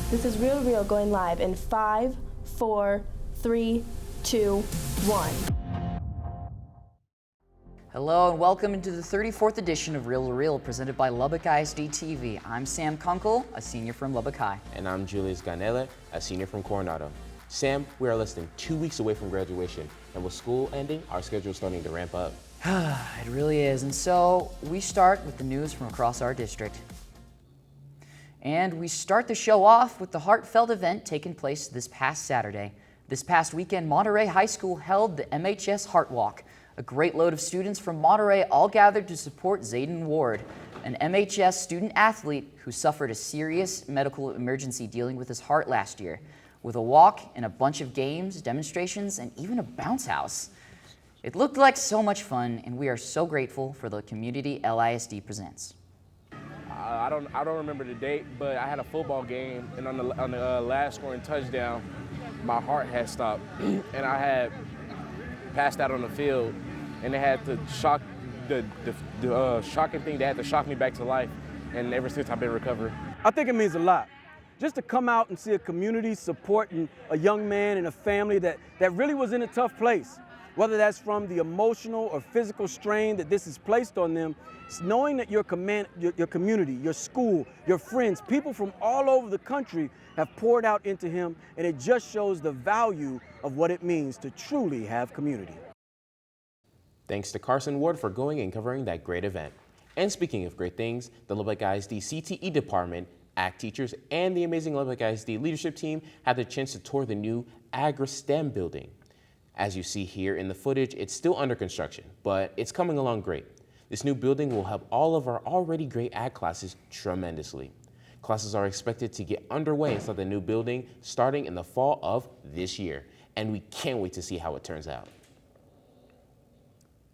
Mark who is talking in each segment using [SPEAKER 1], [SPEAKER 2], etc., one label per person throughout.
[SPEAKER 1] This is Real Real going live in 5, 4, 3, 2, 1.
[SPEAKER 2] Hello and welcome into the 34th edition of Real Real presented by Lubbock ISD TV. I'm Sam Kunkel, a senior from Lubbock High.
[SPEAKER 3] And I'm Julius Ganele, a senior from Coronado. Sam, we are less than 2 weeks away from graduation, and with school ending, our schedule is starting to ramp up.
[SPEAKER 2] It really is, and so we start with the news from across our district. And we start the show off with the heartfelt event taking place this past Saturday. This past weekend, Monterey High School held the MHS Heart Walk. A great load of students from Monterey all gathered to support Zayden Ward, an MHS student athlete who suffered a serious medical emergency dealing with his heart last year, with a walk and a bunch of games, demonstrations, and even a bounce house. It looked like so much fun, and we are so grateful for the community LISD presents.
[SPEAKER 4] I don't remember the date, but I had a football game, and on the last scoring touchdown, my heart had stopped, and I had passed out on the field, and they had to shock the shocking thing. They had to shock me back to life, and ever since I've been recovering.
[SPEAKER 5] I think it means a lot. Just to come out and see a community supporting a young man and a family that really was in a tough place, whether that's from the emotional or physical strain that this has placed on them, it's knowing that your community, your school, your friends, people from all over the country have poured out into him, and it just shows the value of what it means to truly have community.
[SPEAKER 3] Thanks to Carson Ward for going and covering that great event. And speaking of great things, the Lubbock ISD CTE department, ACT teachers, and the amazing Lubbock ISD leadership team had the chance to tour the new Agri-STEM building. As you see here in the footage, it's still under construction, but it's coming along great. This new building will help all of our already great ag classes tremendously. Classes are expected to get underway inside the new building starting in the fall of this year, and we can't wait to see how it turns out.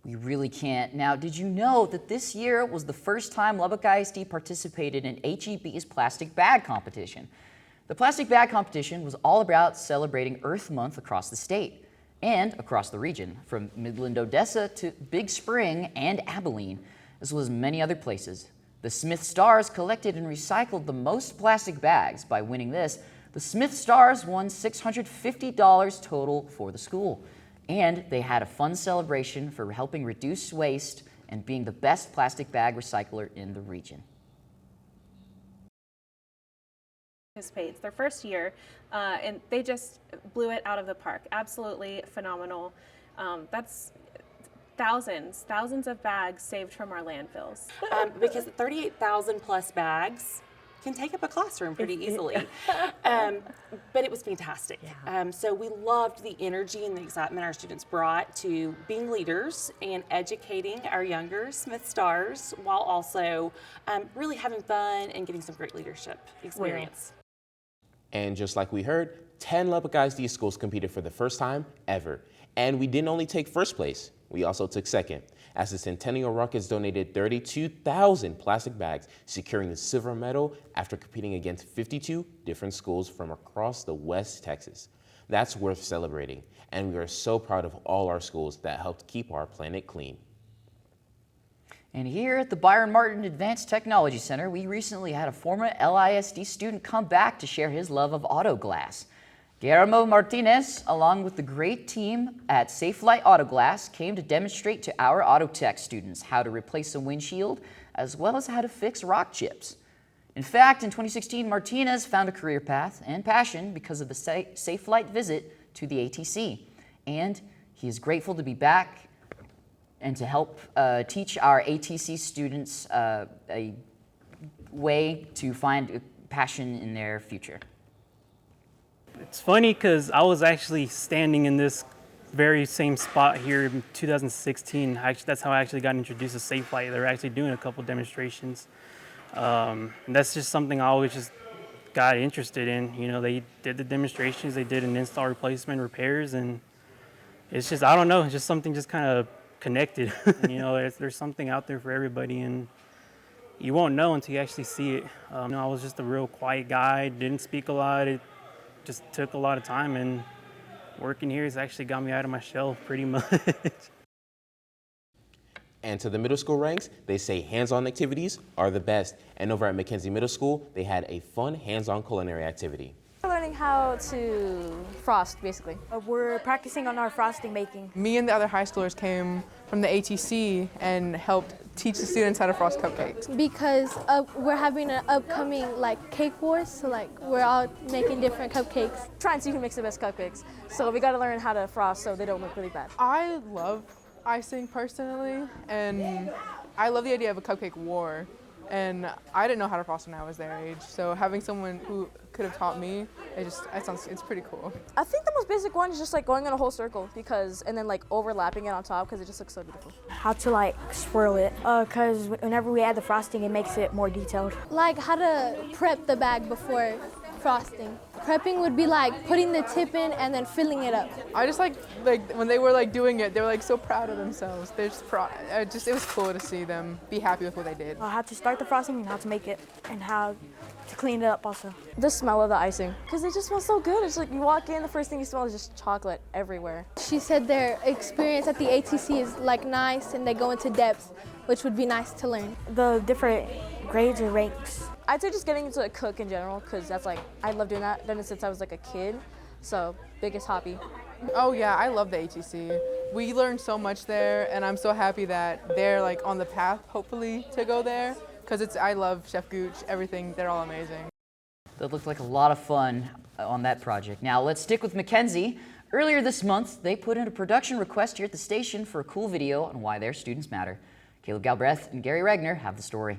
[SPEAKER 2] We really can't. Now, did you know that this year was the first time Lubbock ISD participated in HEB's plastic bag competition? The plastic bag competition was all about celebrating Earth Month across the state and across the region, from Midland, Odessa to Big Spring and Abilene, as well as many other places. The Smith Stars collected and recycled the most plastic bags. By winning this, the Smith Stars won $650 total for the school. And they had a fun celebration for helping reduce waste and being the best plastic bag recycler in the region.
[SPEAKER 6] It's their first year, and they just blew it out of the park. Absolutely phenomenal. That's thousands of bags saved from our landfills.
[SPEAKER 7] Because 38,000 plus bags can take up a classroom pretty easily. But it was fantastic. Yeah. So we loved the energy and the excitement our students brought to being leaders and educating our younger Smith Stars while also really having fun and getting some great leadership experience.
[SPEAKER 3] And just like we heard, 10 Lubbock ISD schools competed for the first time ever. And we didn't only take first place, we also took second, as the Centennial Rockets donated 32,000 plastic bags, securing the silver medal after competing against 52 different schools from across the West Texas. That's worth celebrating, and we are so proud of all our schools that helped keep our planet clean.
[SPEAKER 2] And here at the Byron Martin Advanced Technology Center, we recently had a former LISD student come back to share his love of auto glass. Guillermo Martinez, along with the great team at SafeLight Auto Glass, came to demonstrate to our auto tech students how to replace a windshield, as well as how to fix rock chips. In fact, in 2016, Martinez found a career path and passion because of the SafeLight visit to the ATC. And he is grateful to be back and to help teach our ATC students a way to find a passion in their future.
[SPEAKER 8] It's funny because I was actually standing in this very same spot here in 2016. That's how I actually got introduced to SafeLight. They were actually doing a couple demonstrations. And that's just something I always just got interested in. You know, they did the demonstrations, they did an install replacement repairs, and it's just, I don't know, it's just something just kind of connected. You know, there's something out there for everybody, and you won't know until you actually see it. You know, I was just a real quiet guy, didn't speak a lot. It just took a lot of time, and working here has actually got me out of my shell pretty much.
[SPEAKER 3] And to the middle school ranks, they say hands-on activities are the best. And over at Mackenzie Middle School, they had a fun hands-on culinary activity.
[SPEAKER 9] We're learning how to frost, basically.
[SPEAKER 10] We're practicing on our frosting making.
[SPEAKER 11] Me and the other high schoolers came from the ATC and helped teach the students how to frost cupcakes.
[SPEAKER 1] Because we're having an upcoming cake wars, so we're all making different cupcakes.
[SPEAKER 9] Trying to see who makes the best cupcakes. So we got to learn how to frost so they don't look really bad.
[SPEAKER 11] I love icing personally, and I love the idea of a cupcake war. And I didn't know how to frost when I was their age, so having someone who could have taught me, it's pretty cool.
[SPEAKER 9] I think the most basic one is just going in a whole circle and then overlapping it on top because it just looks so beautiful.
[SPEAKER 10] How to swirl it, because whenever we add the frosting, it makes it more detailed.
[SPEAKER 1] Like how to prep the bag before frosting. Prepping would be putting the tip in and then filling it up.
[SPEAKER 11] I just like when they were doing it, they were so proud of themselves. They're just it was cool to see them be happy with what they did.
[SPEAKER 10] How to start the frosting and how to make it and how to clean it up also.
[SPEAKER 9] The smell of the icing, because it just smells so good. It's you walk in, the first thing you smell is just chocolate everywhere.
[SPEAKER 1] She said their experience at the ATC is nice and they go into depth, which would be nice to learn.
[SPEAKER 10] The different grades or ranks.
[SPEAKER 9] I'd say just getting into cook in general, because that's I love doing that. Done it since I was a kid, so biggest hobby.
[SPEAKER 11] Oh yeah, I love the ATC. We learned so much there, and I'm so happy that they're on the path, hopefully, to go there, because I love Chef Gooch, everything, they're all amazing.
[SPEAKER 2] That looked like a lot of fun on that project. Now let's stick with Mackenzie. Earlier this month, they put in a production request here at the station for a cool video on why their students matter. Caleb Galbraith and Gary Regner have the story.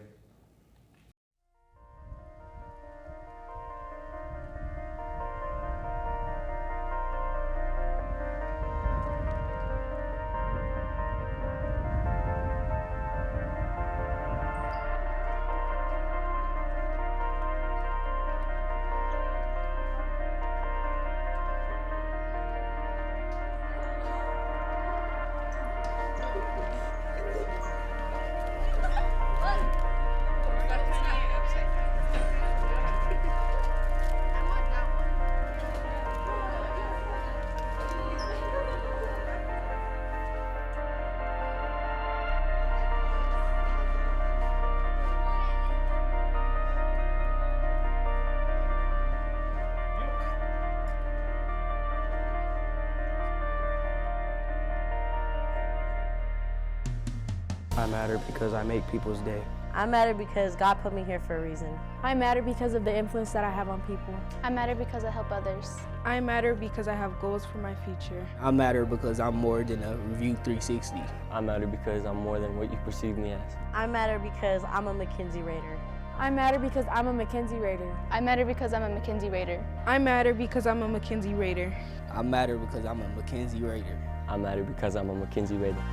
[SPEAKER 12] I matter because I make people's day.
[SPEAKER 13] I matter because God put me here for a reason.
[SPEAKER 10] I matter because of the influence that I have on people.
[SPEAKER 1] I matter because I help others.
[SPEAKER 14] I matter because I have goals for my future.
[SPEAKER 12] I matter because I'm more than a Review 360.
[SPEAKER 15] I matter because I'm more than what you perceive me as.
[SPEAKER 13] I matter because I'm a Mackenzie Raider.
[SPEAKER 10] I matter because I'm a Mackenzie Raider.
[SPEAKER 1] I matter because I'm a Mackenzie Raider.
[SPEAKER 14] I matter because I'm a Mackenzie Raider.
[SPEAKER 12] I matter because I'm a Mackenzie Raider.
[SPEAKER 15] I matter because I'm a Mackenzie Raider.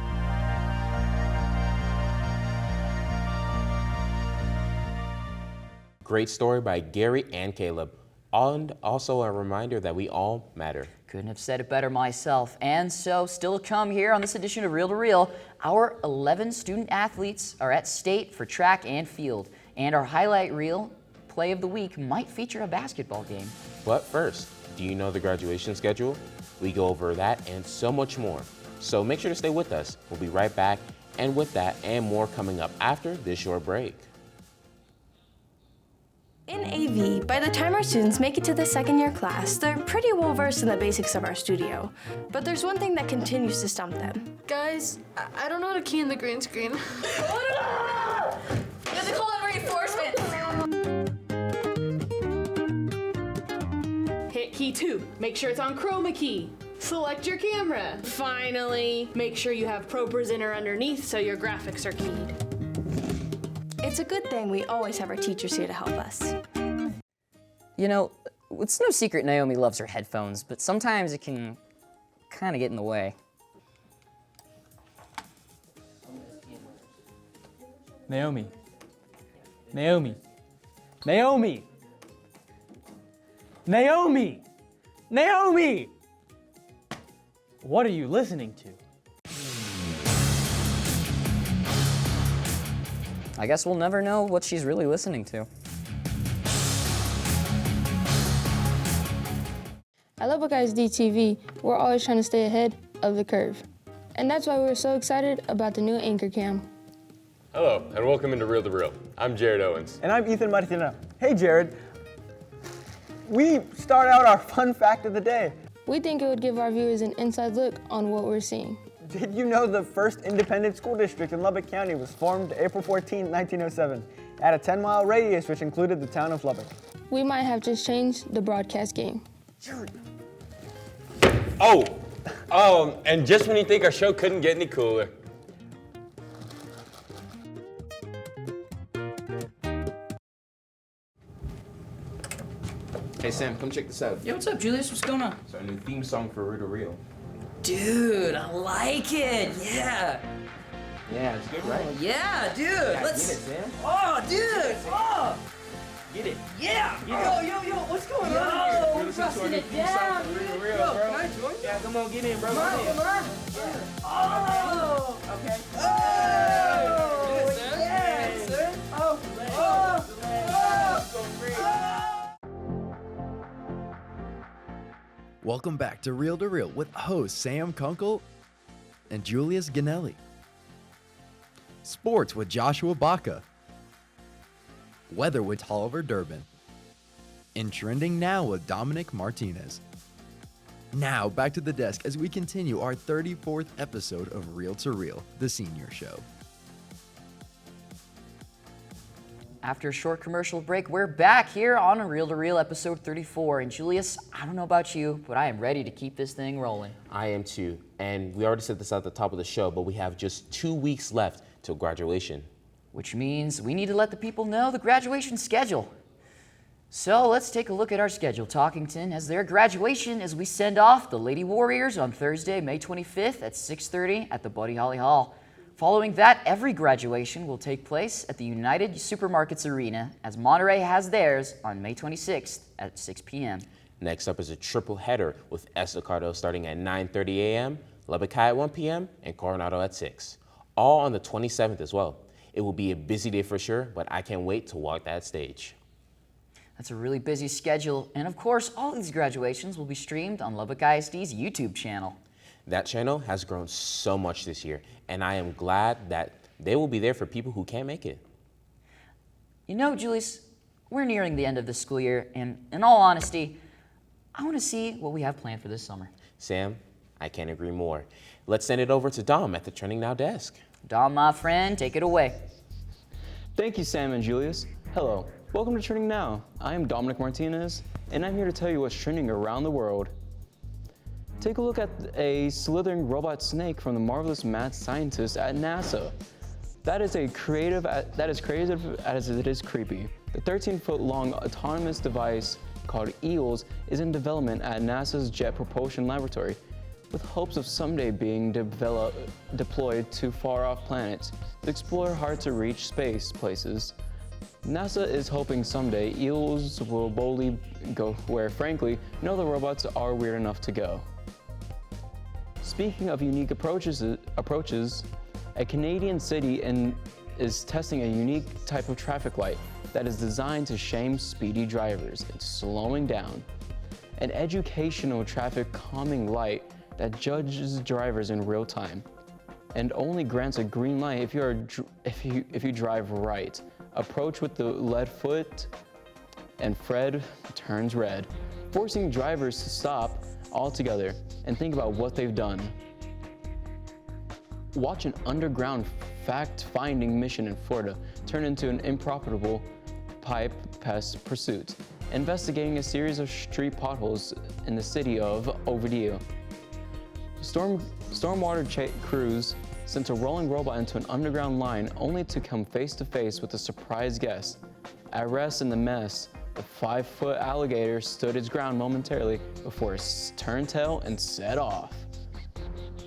[SPEAKER 3] Great story by Gary and Caleb. And also a reminder that we all matter.
[SPEAKER 2] Couldn't have said it better myself. And so, still to come here on this edition of Reel to Reel, our 11 student athletes are at state for track and field. And our highlight reel play of the week might feature a basketball game.
[SPEAKER 3] But first, do you know the graduation schedule? We go over that and so much more. So make sure to stay with us. We'll be right back, and with that and more coming up after this short break.
[SPEAKER 16] In AV, by the time our students make it to the second year class, they're pretty well versed in the basics of our studio. But there's one thing that continues to stump them.
[SPEAKER 17] Guys, I don't know how to key in the green screen.
[SPEAKER 16] You have to call in reinforcements!
[SPEAKER 17] Hit key 2. Make sure it's on chroma key. Select your camera. Finally, make sure you have ProPresenter underneath so your graphics are keyed.
[SPEAKER 16] It's a good thing we always have our teachers here to help us.
[SPEAKER 2] You know, it's no secret Naomi loves her headphones, but sometimes it can kind of get in the way.
[SPEAKER 18] Naomi. Naomi. Naomi. Naomi. Naomi! What are you listening to?
[SPEAKER 2] I guess we'll never know what she's really listening to.
[SPEAKER 19] At Lubbock ISD TV, we're always trying to stay ahead of the curve. And that's why we're so excited about the new Anchor Cam.
[SPEAKER 20] Hello, and welcome into Reel to Reel. I'm Jared Owens.
[SPEAKER 21] And I'm Ethan Martina. Hey, Jared. We start out our fun fact of the day.
[SPEAKER 19] We think it would give our viewers an inside look on what we're seeing.
[SPEAKER 21] Did you know the first independent school district in Lubbock County was formed April 14, 1907? It had a 10-mile radius, which included the town of Lubbock.
[SPEAKER 19] We might have just changed the broadcast game.
[SPEAKER 20] And just when you think our show couldn't get any cooler.
[SPEAKER 3] Hey Sam, come check this out.
[SPEAKER 2] Yo, what's up, Julius? What's going on?
[SPEAKER 3] It's our new theme song for Reel to Reel.
[SPEAKER 2] Dude, I like it. Yeah.
[SPEAKER 3] Yeah, it's good, right?
[SPEAKER 2] Oh, yeah, dude.
[SPEAKER 3] Yeah,
[SPEAKER 2] Let's.
[SPEAKER 3] get it, Sam.
[SPEAKER 2] Oh, dude. Oh.
[SPEAKER 3] Get it.
[SPEAKER 2] Yeah. Yo, what's going
[SPEAKER 3] Yo,
[SPEAKER 2] on?
[SPEAKER 3] we're listening to our new theme song for Reel to Reel, bro.
[SPEAKER 2] Can I join?
[SPEAKER 3] Yeah, come on, get in, bro.
[SPEAKER 2] Come on. Oh.
[SPEAKER 3] Okay.
[SPEAKER 2] Oh. Yes, sir.
[SPEAKER 22] Welcome back to Reel with hosts Sam Kunkel and Julius Ganelli. Sports with Joshua Baca. Weather with Oliver Durbin. And Trending Now with Dominic Martinez. Now back to the desk as we continue our 34th episode of Reel to Reel, the senior show.
[SPEAKER 2] After a short commercial break, we're back here on Reel to Reel episode 34. And Julius, I don't know about you, but I am ready to keep this thing rolling.
[SPEAKER 3] I am too. And we already said this at the top of the show, but we have just 2 weeks left till graduation.
[SPEAKER 2] Which means we need to let the people know the graduation schedule. So let's take a look at our schedule. Talkington has their graduation as we send off the Lady Warriors on Thursday, May 25th at 6:30 at the Buddy Holly Hall. Following that, every graduation will take place at the United Supermarkets Arena, as Monterey has theirs on May 26th at 6 p.m.
[SPEAKER 3] Next up is a triple header with Estacado starting at 9:30 a.m., Lubbock High at 1 p.m., and Coronado at 6. All on the 27th as well. It will be a busy day for sure, but I can't wait to walk that stage.
[SPEAKER 2] That's a really busy schedule, and of course, all these graduations will be streamed on Lubbock ISD's YouTube channel.
[SPEAKER 3] That channel has grown so much this year, and I am glad that they will be there for people who can't make it.
[SPEAKER 2] You know, Julius, we're nearing the end of the school year, and in all honesty, I want to see what we have planned for this summer.
[SPEAKER 3] Sam, I can't agree more. Let's send it over to Dom at the Trending Now desk.
[SPEAKER 2] Dom, my friend, take it away.
[SPEAKER 23] Thank you, Sam and Julius. Hello, welcome to Trending Now. I am Dominic Martinez, and I'm here to tell you what's trending around the world. Take a look at a slithering robot snake from the marvelous mad scientists at NASA. That is creative as it is creepy. The 13-foot-long autonomous device called EELS is in development at NASA's Jet Propulsion Laboratory, with hopes of someday being deployed to far-off planets to explore hard-to-reach space places. NASA is hoping someday EELS will boldly go where, frankly, no other robots are weird enough to go. Speaking of unique approaches, a Canadian city is testing a unique type of traffic light that is designed to shame speedy drivers into slowing down. An educational traffic calming light that judges drivers in real time and only grants a green light if you drive right. Approach with the lead foot and Fred turns red, forcing drivers to stop altogether and think about what they've done. Watch an underground fact-finding mission in Florida turn into an improbable pipe pest pursuit, investigating a series of street potholes in the city of Ovidio. Stormwater crews sent a rolling robot into an underground line only to come face to face with a surprise guest. At rest in the mess, the 5-foot alligator stood its ground momentarily before it turned tail and set off.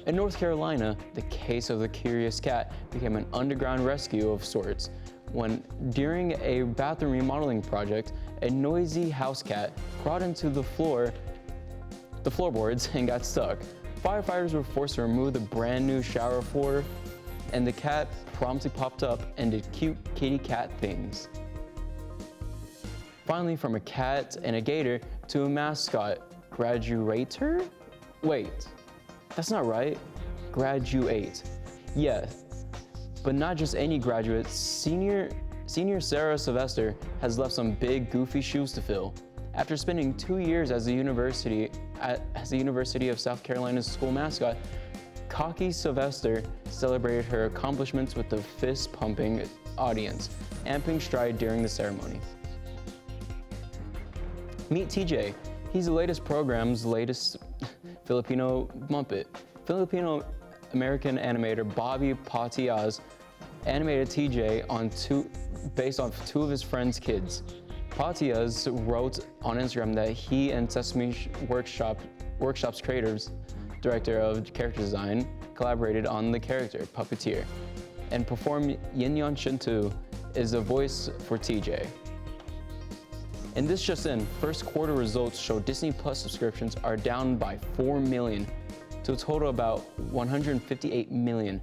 [SPEAKER 23] In North Carolina, the case of the curious cat became an underground rescue of sorts when, during a bathroom remodeling project, a noisy house cat crawled into the floorboards and got stuck. Firefighters were forced to remove the brand new shower floor, and the cat promptly popped up and did cute kitty cat things. Finally, from a cat and a gator to a mascot graduator? Wait, that's not right. graduate. Yeah, but not just any graduate. Senior Sarah Sylvester has left some big, goofy shoes to fill. After spending 2 years as the University of South Carolina's school mascot, Cocky Sylvester celebrated her accomplishments with a fist-pumping audience, amping stride during the ceremony. Meet TJ. He's the latest program's latest Filipino Muppet. Filipino-American animator Bobby Patias animated TJ based on 2 of his friends' kids. Patias wrote on Instagram that he and Sesame Workshop's creators, director of character design, collaborated on the character, Puppeteer, and performed Yin Yon Shintu is the voice for TJ. And this just in, first quarter results show Disney Plus subscriptions are down by 4 million to a total of about 158 million.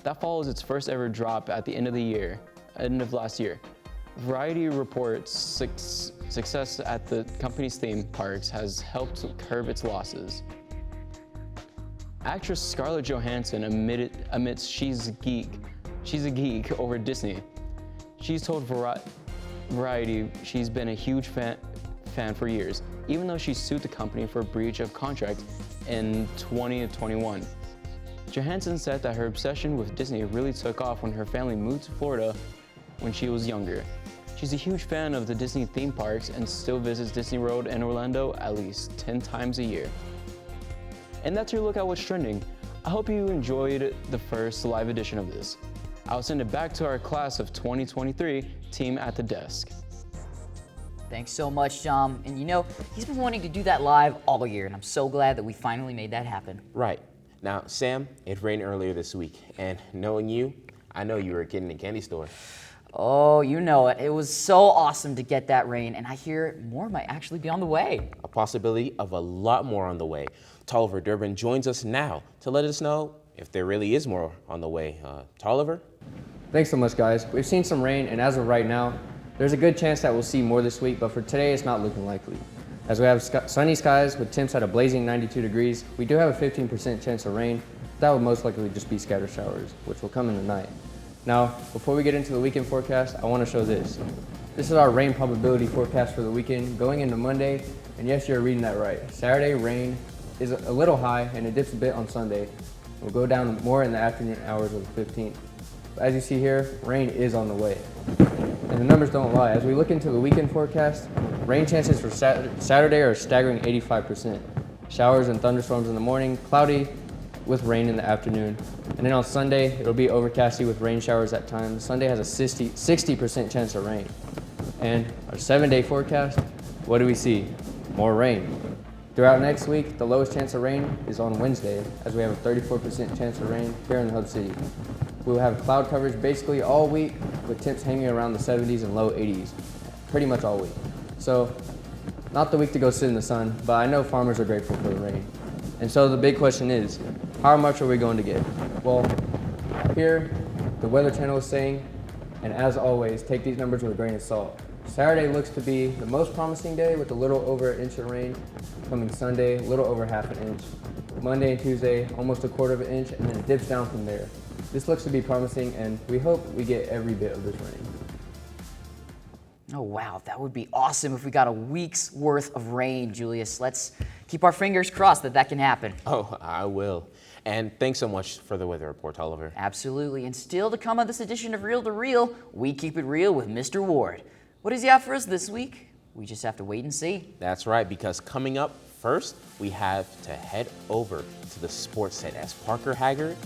[SPEAKER 23] That follows its first ever drop at the end of last year. Variety reports success at the company's theme parks has helped curb its losses. Actress Scarlett Johansson admits she's a geek over Disney. She's told Variety she's been a huge fan for years, even though she sued the company for breach of contract in 2021. Johansson said that her obsession with Disney really took off when her family moved to Florida when she was younger. She's a huge fan of the Disney theme parks and still visits Disney World in Orlando at least 10 times a year. And that's your look at what's trending. I hope you enjoyed the first live edition of this. I'll send it back to our class of 2023 team at the desk.
[SPEAKER 2] Thanks so much, John. And you know, he's been wanting to do that live all year, and I'm so glad that we finally made that happen.
[SPEAKER 3] Right. Now, Sam, it rained earlier this week, and knowing you, I know you were getting a candy store.
[SPEAKER 2] Oh, you know it. It was so awesome to get that rain, and I hear more might actually be on the way.
[SPEAKER 3] A possibility of a lot more on the way. Tolliver Durbin joins us now to let us know if there really is more on the way. Tolliver?
[SPEAKER 12] Thanks so much, guys. We've seen some rain, and as of right now, there's a good chance that we'll see more this week, but for today, it's not looking likely. As we have sunny skies with temps at a blazing 92 degrees, we do have a 15% chance of rain. That will most likely just be scattered showers, which will come in the night. Now, before we get into the weekend forecast, I want to show this. This is our rain probability forecast for the weekend going into Monday, and yes, you're reading that right. Saturday, rain is a little high, and it dips a bit on Sunday. We'll go down more in the afternoon hours of the 15th. But as you see here, rain is on the way. And the numbers don't lie. As we look into the weekend forecast, rain chances for Saturday are a staggering 85%. Showers and thunderstorms in the morning, cloudy with rain in the afternoon. And then on Sunday, it'll be overcasty with rain showers at times. Sunday has a 60% chance of rain. And our 7-day forecast, what do we see? More rain. Throughout next week, the lowest chance of rain is on Wednesday, as we have a 34% chance of rain here in the Hub City. We will have cloud coverage basically all week, with temps hanging around the 70s and low 80s, pretty much all week. So, not the week to go sit in the sun, but I know farmers are grateful for the rain. And so the big question is, how much are we going to get? Well, here, the Weather Channel is saying, and as always, take these numbers with a grain of salt. Saturday looks to be the most promising day with a little over an inch of rain. Coming Sunday, a little over half an inch. Monday and Tuesday, almost a quarter of an inch, and then it dips down from there. This looks to be promising, and we hope we get every bit of this rain.
[SPEAKER 2] Oh, wow, that would be awesome if we got a week's worth of rain, Julius. Let's keep our fingers crossed that can happen.
[SPEAKER 3] Oh, I will. And thanks so much for the weather report, Oliver.
[SPEAKER 2] Absolutely. And still to come on this edition of Reel to Reel, we keep it real with Mr. Ward. What does he have for us this week? We just have to wait and see.
[SPEAKER 3] That's right, because coming up first, we have to head over to the sports set as Parker Haggard.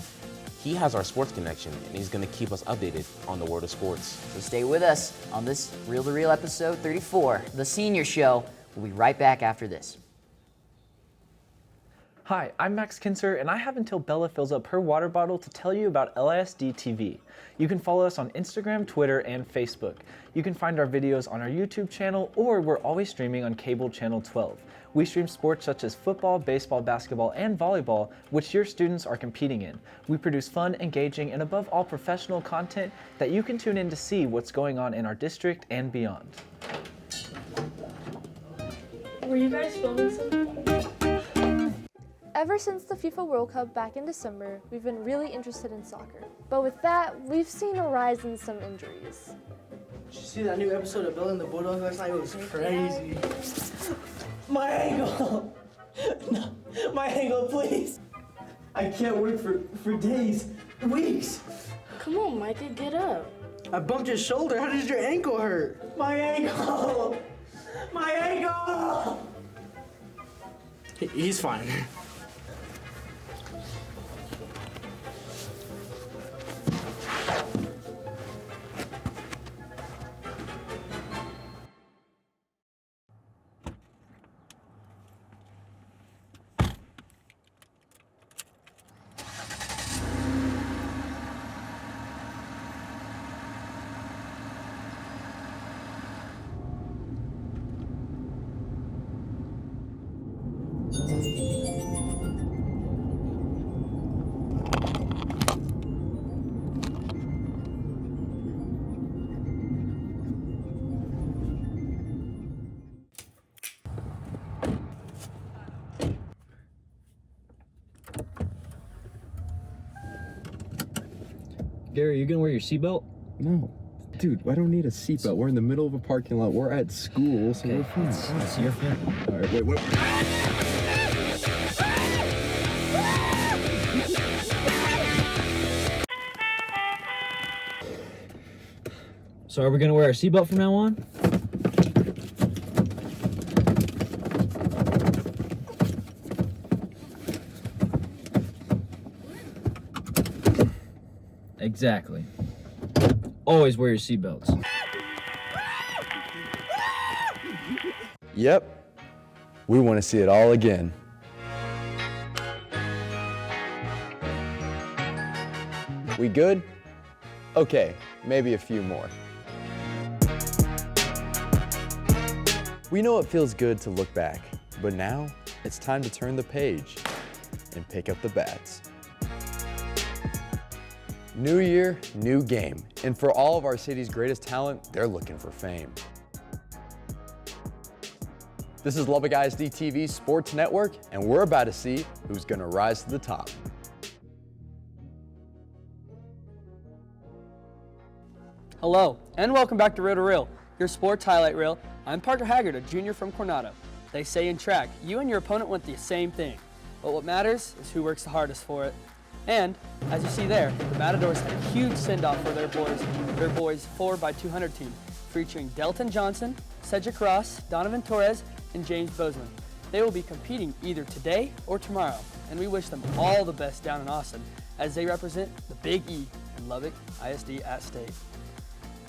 [SPEAKER 3] He has our sports connection, and he's going to keep us updated on the world of sports.
[SPEAKER 2] So stay with us on this Reel to Reel episode 34, The Senior Show. We'll be right back after this.
[SPEAKER 4] Hi, I'm Max Kinser, and I have until Bella fills up her water bottle to tell you about LISD TV. You can follow us on Instagram, Twitter, and Facebook. You can find our videos on our YouTube channel, or we're always streaming on cable channel 12. We stream sports such as football, baseball, basketball, and volleyball, which your students are competing in. We produce fun, engaging, and above all professional content that you can tune in to see what's going on in our district and beyond.
[SPEAKER 5] Were you guys filming something?
[SPEAKER 1] Ever since the FIFA World Cup back in December, we've been really interested in soccer. But with that, we've seen a rise in some injuries.
[SPEAKER 5] Did you see that new episode of Bill and the Bulldogs last night? It was crazy. My ankle! No, my ankle, please! I can't work for days, weeks.
[SPEAKER 14] Come on, Micah, get up.
[SPEAKER 5] I bumped your shoulder. How does your ankle hurt? My ankle! My ankle! He's fine.
[SPEAKER 6] Gary, you gonna wear your seatbelt? No. Dude, I don't need a seatbelt. We're in the middle of a parking lot. We're at school, so we're fine.
[SPEAKER 18] It's your family.
[SPEAKER 6] All right, wait.
[SPEAKER 18] So are we gonna wear our seatbelt from now on? Exactly. Always wear your seatbelts.
[SPEAKER 6] Yep. We want to see it all again. We good? Okay, maybe a few more. We know it feels good to look back, but now it's time to turn the page and pick up the bats. New year, new game. And for all of our city's greatest talent, they're looking for fame. This is Lubbock ISD TV's Sports Network, and we're about to see who's gonna rise to the top.
[SPEAKER 7] Hello, and welcome back to Reel to Reel, your sports highlight reel. I'm Parker Haggard, a junior from Coronado. They say in track, you and your opponent want the same thing, but what matters is who works the hardest for it. And, as you see there, the Matadors had a huge send-off for their boys 4x200 team, featuring Delton Johnson, Cedric Ross, Donovan Torres, and James Bozeman. They will be competing either today or tomorrow, and we wish them all the best down in Austin as they represent the Big E and Lubbock ISD at state.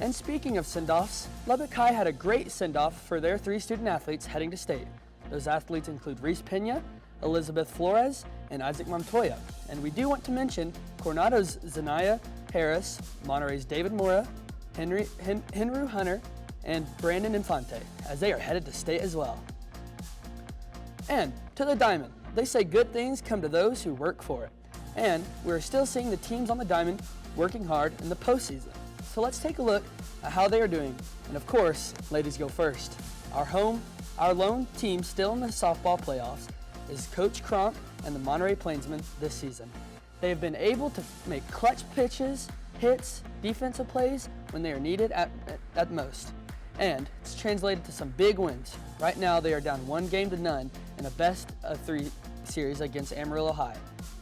[SPEAKER 7] And speaking of send-offs, Lubbock High had a great send-off for their 3 student athletes heading to state. Those athletes include Reese Pena, Elizabeth Flores, and Isaac Montoya. And we do want to mention Coronado's Zanaya Harris, Monterey's David Mora, Henry Hunter, and Brandon Infante, as they are headed to state as well. And to the Diamond, they say good things come to those who work for it. And we're still seeing the teams on the Diamond working hard in the postseason. So let's take a look at how they are doing. And of course, ladies go first. Our lone team still in the softball playoffs is Coach Cronk and the Monterey Plainsmen this season. They have been able to make clutch pitches, hits, defensive plays when they are needed at most. And it's translated to some big wins. Right now they are down 1-0 in a best-of-3 series against Amarillo High.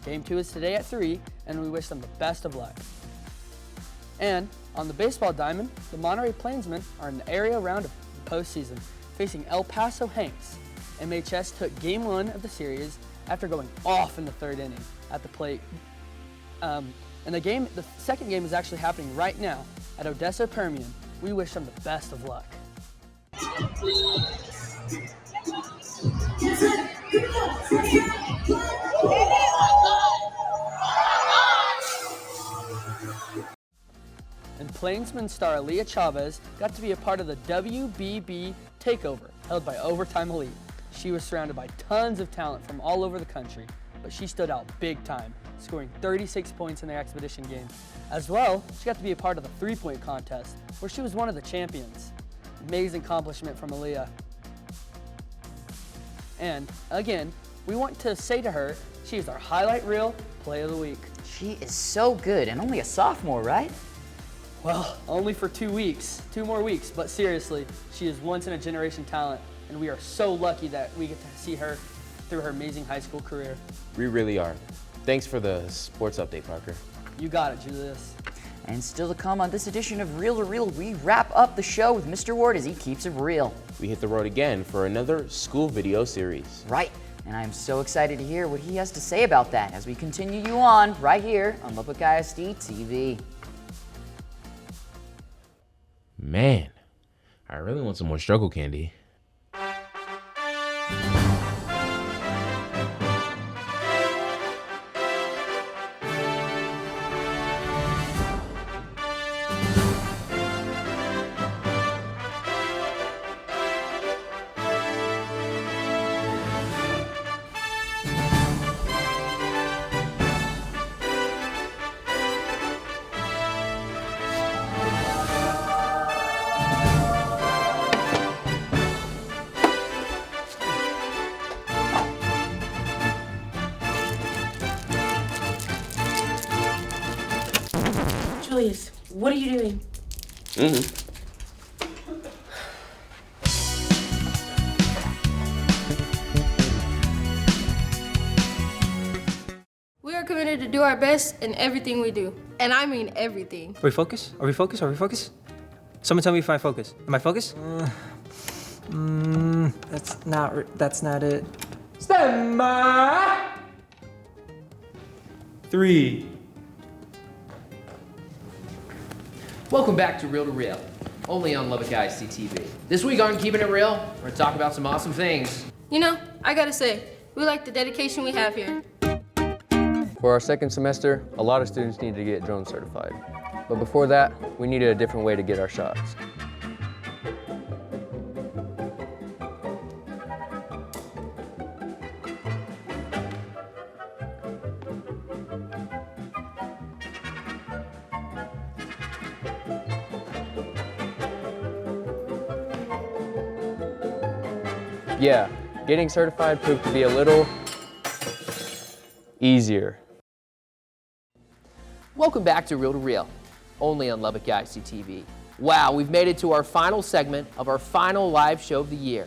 [SPEAKER 7] Game 2 is today at 3, and we wish them the best of luck. And on the baseball diamond, the Monterey Plainsmen are in the area round of the postseason, facing El Paso Hanks. MHS took Game 1 of the series after going off in the 3rd inning at the plate. And the second game is actually happening right now at Odessa Permian. We wish them the best of luck. And Plainsman star Aaliyah Chavez got to be a part of the WBB takeover held by Overtime Elite. She was surrounded by tons of talent from all over the country, but she stood out big time, scoring 36 points in their exhibition game. As well, she got to be a part of the three-point contest, where she was one of the champions. Amazing accomplishment from Aaliyah. And again, we want to say to her, She is our highlight reel play of the week.
[SPEAKER 2] She is so good and only a sophomore, right?
[SPEAKER 7] Well, only for 2 weeks, 2 more weeks, but seriously, she is once in a generation talent, and we are so lucky that we get to see her through her amazing high school career.
[SPEAKER 3] We really are. Thanks for the sports update, Parker.
[SPEAKER 7] You got it, Julius.
[SPEAKER 2] And still to come on this edition of Reel to Reel, we wrap up the show with Mr. Ward as he keeps it real.
[SPEAKER 3] We hit the road again for another school video series.
[SPEAKER 2] Right, and I'm so excited to hear what he has to say about that as we continue you on right here on Lubbock ISD TV.
[SPEAKER 3] Man, I really want some more struggle candy.
[SPEAKER 14] Julius, what are you doing?
[SPEAKER 19] We are committed to do our best in everything we do. And I mean everything.
[SPEAKER 18] Are we focused? Are we focused? Are we focused? Someone tell me if I focus. Am I focused?
[SPEAKER 5] That's not it. Stand by. 3.
[SPEAKER 8] Welcome back to Reel to Reel, only on Lubbock ISD TV. This week on Keeping It Real, we're going to talk about some awesome things.
[SPEAKER 19] You know, I gotta say, we like the dedication we have here.
[SPEAKER 12] For our second semester, a lot of students need to get drone certified. But before that, we needed a different way to get our shots. Yeah, getting certified proved to be a little easier.
[SPEAKER 8] Welcome back to Reel to Reel, only on Lubbock ISD TV. Wow, we've made it to our final segment of our final live show of the year.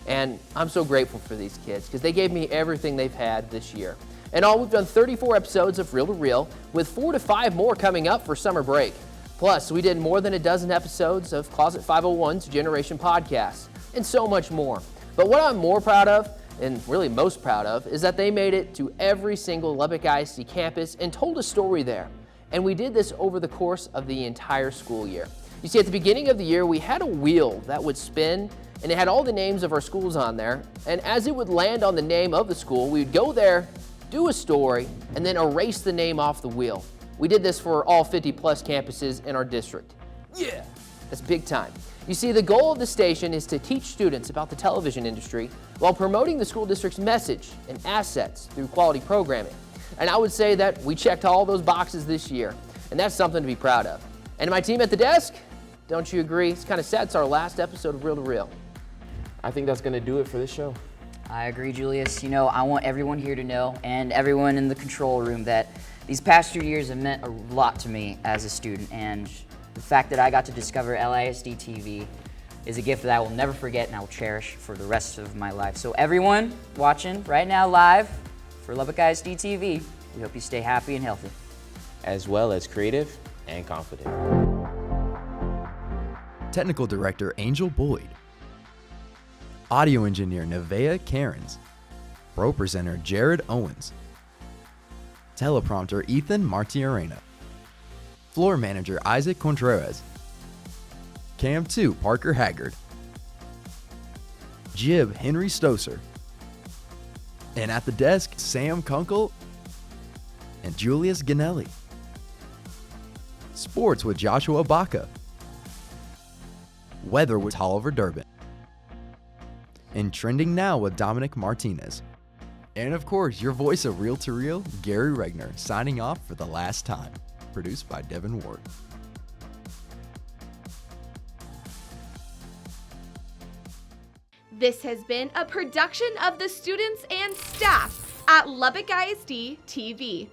[SPEAKER 8] And I'm so grateful for these kids because they gave me everything they've had this year. In all, we've done 34 episodes of Reel to Reel with 4 to 5 more coming up for summer break. Plus, we did more than a dozen episodes of Closet 501's Generation Podcast and so much more. But what I'm more proud of, and really most proud of, is that they made it to every single Lubbock ISD campus and told a story there. And we did this over the course of the entire school year. You see, at the beginning of the year, we had a wheel that would spin, and it had all the names of our schools on there. And as it would land on the name of the school, we would go there, do a story, and then erase the name off the wheel. We did this for all 50 plus campuses in our district. Yeah, that's big time. You see, the goal of the station is to teach students about the television industry while promoting the school district's message and assets through quality programming. And I would say that we checked all those boxes this year, and that's something to be proud of. And my team at the desk, don't you agree? It's kind of sad it's our last episode of Reel to Reel.
[SPEAKER 3] I think that's going to do it for this show.
[SPEAKER 2] I agree, Julius. You know, I want everyone here to know, and everyone in the control room, that these past 2 years have meant a lot to me as a student, and the fact that I got to discover LISD TV is a gift that I will never forget and I will cherish for the rest of my life. So everyone watching right now live for Lubbock ISD TV, we hope you stay happy and healthy.
[SPEAKER 3] As well as creative and confident.
[SPEAKER 22] Technical Director Angel Boyd. Audio Engineer Nevaeh Cairns. Pro Presenter Jared Owens. Teleprompter Ethan Martiarena. Floor Manager Isaac Contreras. Cam 2 Parker Haggard. Jib Henry Stoser. And at the desk, Sam Kunkel and Julius Ganelli. Sports with Joshua Baca. Weather with Oliver Durbin. And Trending Now with Dominic Martinez. And of course, your voice of Reel to Reel, Gary Regner, signing off for the last time. Produced by Devin Ward.
[SPEAKER 9] This has been a production of the students and staff at Lubbock ISD TV.